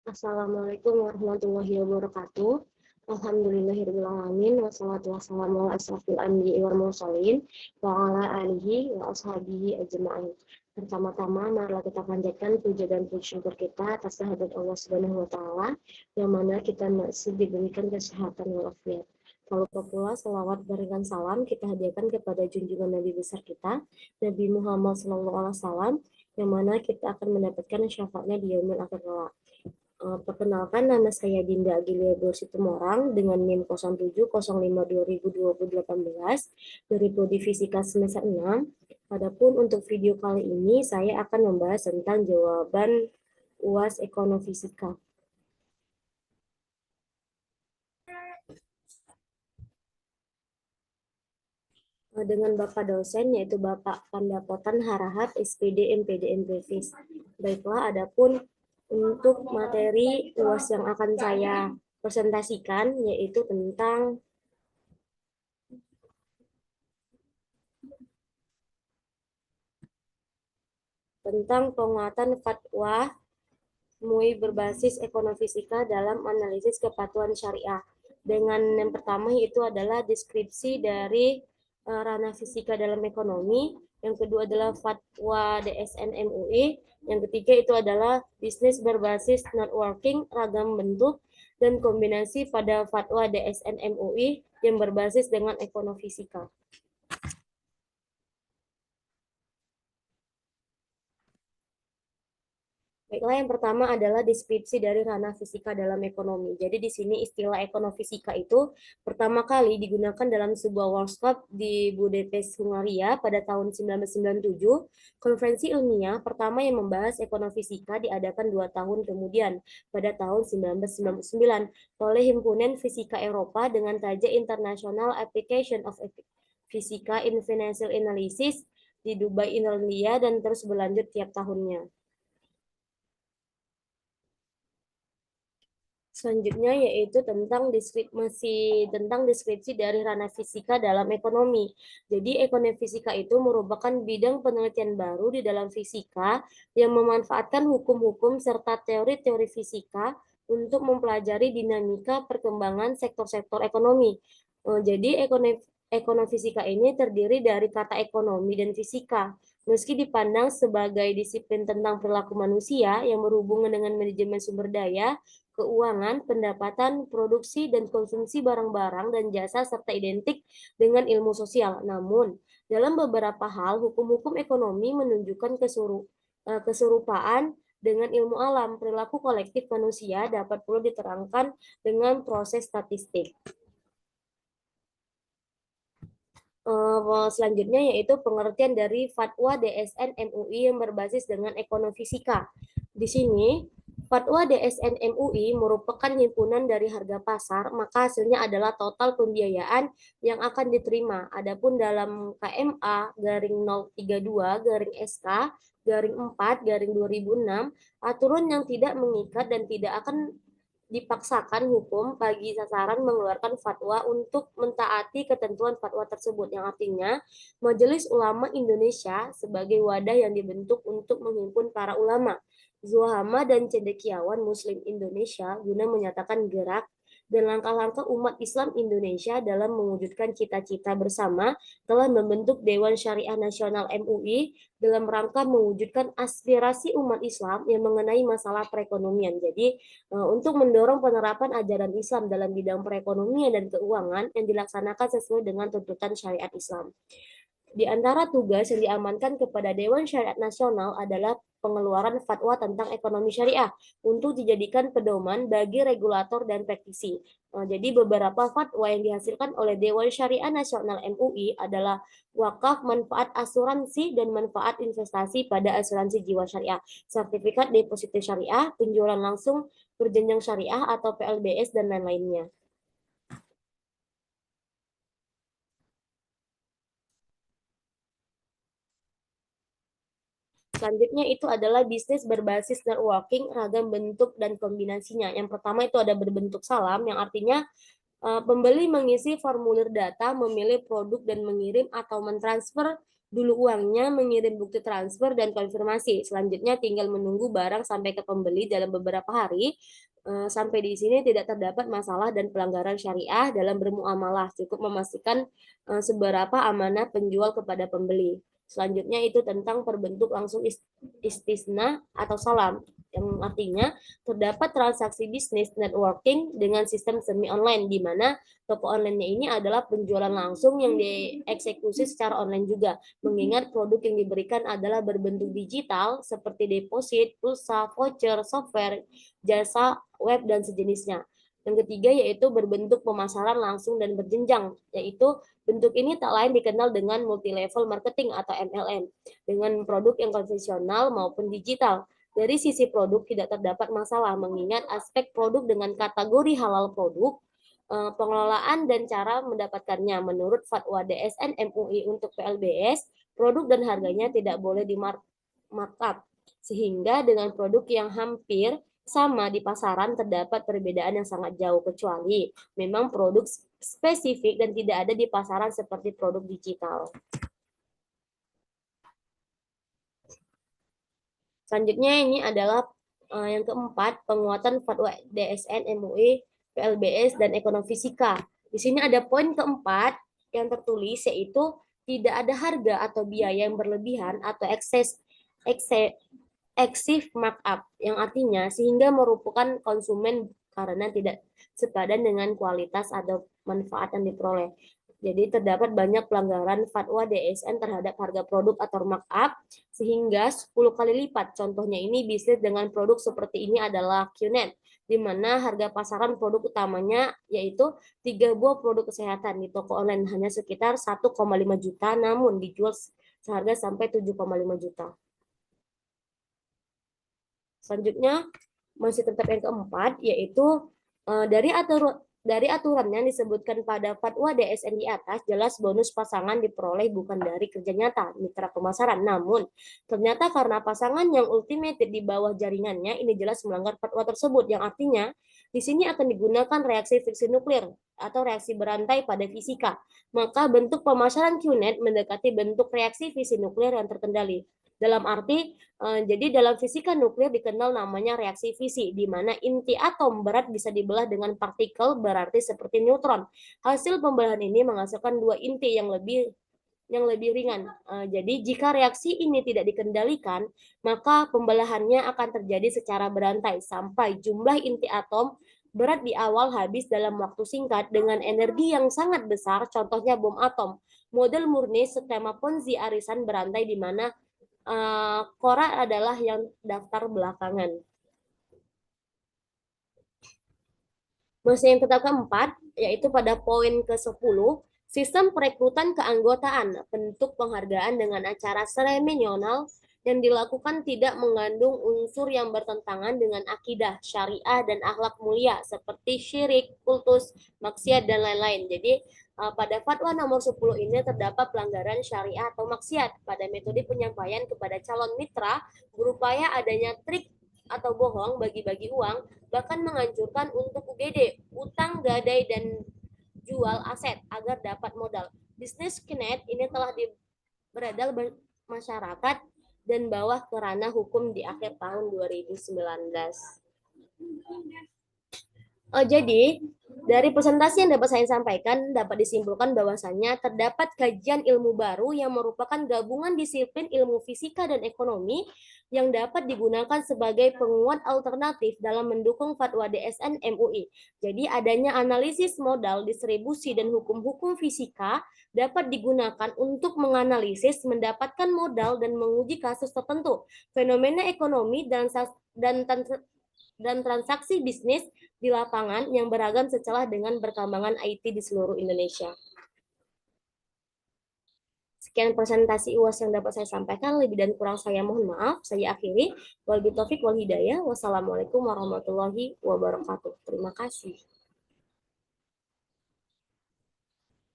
Assalamualaikum warahmatullahi wabarakatuh. Alhamdulillahirrahmanirrahim. Wassalatu wassalamu ala asrafil anbiya'i wal mursalin wa ala alihi wa ashabihi ajma'in. Pertama-tama, marilah kita panjatkan puja dan puji syukur kita atas kehadirat Allah Subhanahu wa taala yang mana kita masih diberikan kesehatan walafiat. Lalu pula selawat berikan salam kita hadiahkan kepada junjungan Nabi besar kita, Nabi Muhammad SAW, yang mana kita akan mendapatkan syafaatnya di yaumil akhir kelak. Perkenalkan, nama saya Dinda Agilia Situmorang dengan NIM 07052018 dari Prodi Fisika semester 6. Adapun untuk video kali ini saya akan membahas tentang jawaban UAS Ekonomifisika. Dengan Bapak dosen yaitu Bapak Pandapotan Harahap SPD MPD MPFIS. Baiklah, adapun untuk materi UAS yang akan saya presentasikan yaitu tentang penguatan fatwa MUI berbasis ekonomifisika dalam analisis kepatuhan syariah. Dengan yang pertama itu adalah deskripsi dari ranah fisika dalam ekonomi, yang kedua adalah fatwa DSN MUI, yang ketiga itu adalah bisnis berbasis networking ragam bentuk dan kombinasi pada fatwa DSN MUI yang berbasis dengan ekonomifisika. Baiklah, yang pertama adalah deskripsi dari ranah fisika dalam ekonomi. Jadi di sini istilah ekonomifisika itu pertama kali digunakan dalam sebuah workshop di Budapest, Hungaria pada tahun 1997. Konferensi ilmiah pertama yang membahas ekonomifisika diadakan 2 tahun kemudian pada tahun 1999 oleh Himpunan Fisika Eropa dengan tajuk International Application of Fisika in Financial Analysis di Dubai, Irlandia, dan terus berlanjut tiap tahunnya. Selanjutnya yaitu tentang deskripsi dari ranah fisika dalam ekonomi. Jadi ekonomifisika itu merupakan bidang penelitian baru di dalam fisika yang memanfaatkan hukum-hukum serta teori-teori fisika untuk mempelajari dinamika perkembangan sektor-sektor ekonomi. Jadi ekonomifisika ini terdiri dari kata ekonomi dan fisika. Meski dipandang sebagai disiplin tentang perilaku manusia yang berhubungan dengan manajemen sumber daya, keuangan, pendapatan, produksi, dan konsumsi barang-barang dan jasa serta identik dengan ilmu sosial. Namun, dalam beberapa hal, hukum-hukum ekonomi menunjukkan keserupaan dengan ilmu alam. Perilaku kolektif manusia dapat pula diterangkan dengan proses statistik. Selanjutnya yaitu pengertian dari fatwa DSN MUI yang berbasis dengan ekonomifisika. Di sini fatwa DSN MUI merupakan himpunan dari harga pasar, maka hasilnya adalah total pembiayaan yang akan diterima. Adapun dalam KMA garing 032 garing SK garing 4 garing 2006, aturan yang tidak mengikat dan tidak akan dipaksakan hukum bagi sasaran mengeluarkan fatwa untuk mentaati ketentuan fatwa tersebut, yang artinya Majelis Ulama Indonesia sebagai wadah yang dibentuk untuk menghimpun para ulama, zuhama dan cendekiawan Muslim Indonesia guna menyatakan gerak dan langkah-langkah umat Islam Indonesia dalam mewujudkan cita-cita bersama telah membentuk Dewan Syariah Nasional MUI dalam rangka mewujudkan aspirasi umat Islam yang mengenai masalah perekonomian. Jadi untuk mendorong penerapan ajaran Islam dalam bidang perekonomian dan keuangan yang dilaksanakan sesuai dengan tuntutan syariat Islam. Di antara tugas yang diamankan kepada Dewan Syariat Nasional adalah pengeluaran fatwa tentang ekonomi syariah untuk dijadikan pedoman bagi regulator dan praktisi. Jadi beberapa fatwa yang dihasilkan oleh Dewan Syariah Nasional MUI adalah wakaf, manfaat asuransi, dan manfaat investasi pada asuransi jiwa syariah, sertifikat deposito syariah, penjualan langsung berjenjang syariah atau PLBS, dan lain-lainnya. Selanjutnya itu adalah bisnis berbasis networking, ragam bentuk dan kombinasinya. Yang pertama itu ada berbentuk salam, yang artinya pembeli mengisi formulir data, memilih produk dan mengirim atau mentransfer dulu uangnya, mengirim bukti transfer, dan konfirmasi. Selanjutnya tinggal menunggu barang sampai ke pembeli dalam beberapa hari. Sampai di sini tidak terdapat masalah dan pelanggaran syariah dalam bermuamalah. Cukup memastikan seberapa amanah penjual kepada pembeli. Selanjutnya itu tentang perbentuk langsung istisna atau salam, yang artinya terdapat transaksi bisnis networking dengan sistem semi online, di mana toko online-nya ini adalah penjualan langsung yang dieksekusi secara online juga, mengingat produk yang diberikan adalah berbentuk digital seperti deposit, pulsa, voucher, software, jasa web, dan sejenisnya. Yang ketiga yaitu berbentuk pemasaran langsung dan berjenjang, yaitu bentuk ini tak lain dikenal dengan multi-level marketing atau MLM, dengan produk yang konvensional maupun digital. Dari sisi produk tidak terdapat masalah, mengingat aspek produk dengan kategori halal produk, pengelolaan dan cara mendapatkannya. Menurut Fatwa DSN MUI untuk PLBS, produk dan harganya tidak boleh di-markup, sehingga dengan produk yang hampir sama di pasaran terdapat perbedaan yang sangat jauh, kecuali memang produk spesifik dan tidak ada di pasaran seperti produk digital. Selanjutnya ini adalah yang keempat, penguatan fatwa DSN MUI PLBS dan ekonomifisika. Di sini ada poin keempat yang tertulis, yaitu tidak ada harga atau biaya yang berlebihan atau excessive markup, yang artinya sehingga merupakan konsumen karena tidak sepadan dengan kualitas atau manfaat yang diperoleh. Jadi terdapat banyak pelanggaran fatwa DSN terhadap harga produk atau markup sehingga 10 kali lipat. Contohnya ini bisnis dengan produk seperti ini adalah QNet, di mana harga pasaran produk utamanya yaitu 3 buah produk kesehatan di toko online hanya sekitar 1,5 juta, namun dijual seharga sampai 7,5 juta. Selanjutnya masih tetap yang keempat, yaitu dari aturan yang disebutkan pada fatwa DSN di atas, jelas bonus pasangan diperoleh bukan dari kerja nyata mitra pemasaran, namun ternyata karena pasangan yang ultimated di bawah jaringannya, ini jelas melanggar fatwa tersebut, yang artinya di sini akan digunakan reaksi fiksi nuklir atau reaksi berantai pada fisika. Maka bentuk pemasaran QNet mendekati bentuk reaksi fisi nuklir yang terkendali. Dalam arti, jadi dalam fisika nuklir dikenal namanya reaksi fisi, di mana inti atom berat bisa dibelah dengan partikel berarti seperti neutron. Hasil pembelahan ini menghasilkan dua inti yang lebih ringan. Jadi jika reaksi ini tidak dikendalikan, maka pembelahannya akan terjadi secara berantai sampai jumlah inti atom berat di awal habis dalam waktu singkat dengan energi yang sangat besar, contohnya bom atom. Model murni skema Ponzi arisan berantai di mana Cora adalah yang daftar belakangan. Masih yang tetap keempat, yaitu pada poin ke-10, sistem perekrutan keanggotaan, bentuk penghargaan dengan acara seremonial yang dilakukan tidak mengandung unsur yang bertentangan dengan akidah, syariah, dan akhlak mulia, seperti syirik, kultus, maksiat, dan lain-lain. Jadi, pada fatwa nomor 10 ini terdapat pelanggaran syariah atau maksiat pada metode penyampaian kepada calon mitra berupaya adanya trik atau bohong, bagi-bagi uang, bahkan menganjurkan untuk UGD, utang gadai dan jual aset agar dapat modal. Bisnis QNet ini telah beredar masyarakat dan bawah ke ranah hukum di akhir tahun 2019. Jadi, dari presentasi yang dapat saya sampaikan, dapat disimpulkan bahwasannya terdapat kajian ilmu baru yang merupakan gabungan disiplin ilmu fisika dan ekonomi yang dapat digunakan sebagai penguat alternatif dalam mendukung fatwa DSN MUI. Jadi, adanya analisis modal, distribusi, dan hukum-hukum fisika dapat digunakan untuk menganalisis, mendapatkan modal, dan menguji kasus tertentu, fenomena ekonomi, dan transaksi bisnis di lapangan yang beragam setelah dengan perkembangan IT di seluruh Indonesia. Sekian presentasi UAS yang dapat saya sampaikan, lebih dan kurang saya mohon maaf. Saya akhiri. Wabillahi taufiq wal hidayah. Wassalamualaikum warahmatullahi wabarakatuh. Terima kasih.